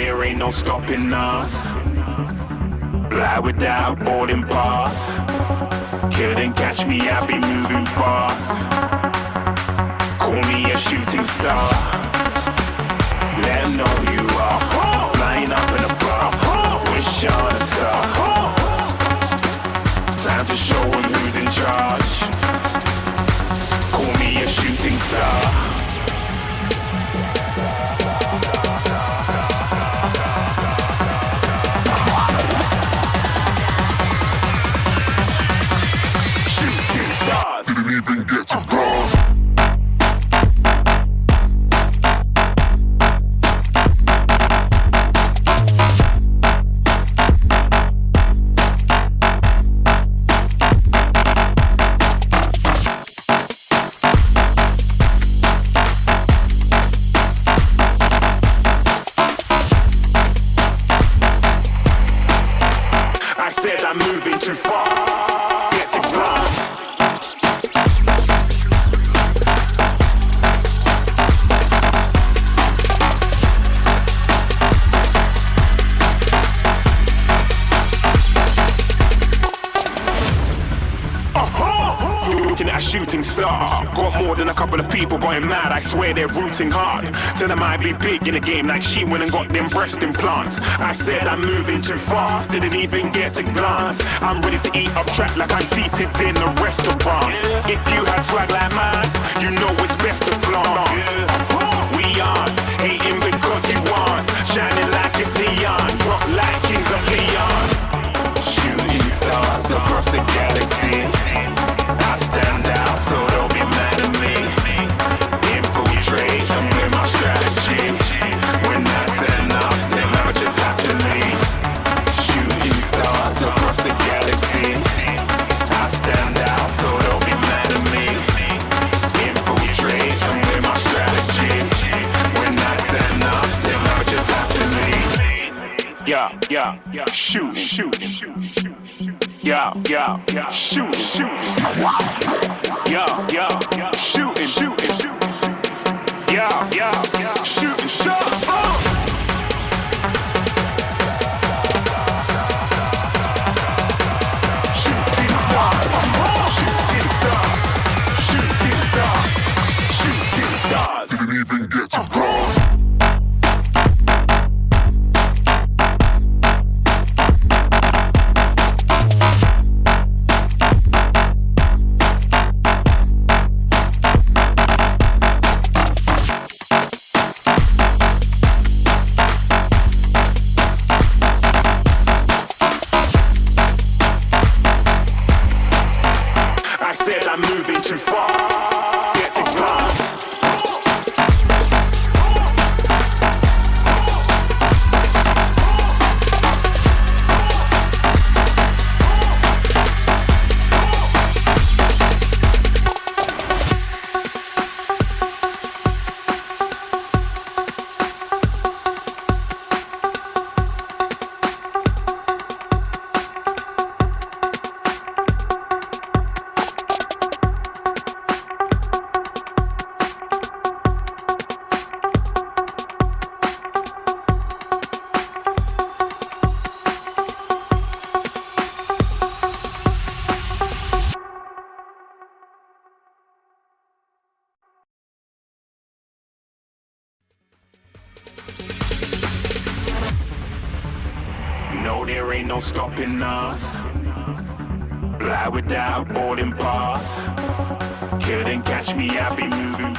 there ain't no stopping us. Fly without boarding pass. Couldn't catch me, I be moving fast. Call me a shooting star. Let 'em know who you are. Flying up in a bar. Wish on a star. Time to show 'em who's in charge. Call me a shooting star. Didn't even get to cross. I said I'm moving too far. Get to glass. Looking at a shooting star. Got more than a couple of people going mad. I swear they're rooting hard. Tell them I be big in the game like she went and got them breast implants. I said I'm moving too fast. Didn't even get to glance. I'm ready to eat up track like I'm seated in a restaurant. If you had swag like mine, you know it's best to flaunt. We aren't hating because you aren't. Shining like it's neon. Rock like kings of Leon. Shooting stars across the galaxy. I stand out, so don't be mad at me. Infiltrate, I'm with my strategy. When I turn up, then I just have to leave. Shooting stars across the galaxy. I stand out, so don't be mad at me. Infiltrate, I'm with my strategy. When I turn up, then I just have to leave. Yeah, shoot. Yeah, shoot. Yeah, shooting. Yeah, shooting shots. Shooting stars. Didn't even get to cross. I said I'm moving too far. Get to glass. No, there ain't no stopping us. Fly without boarding pass. Couldn't catch me, I be moving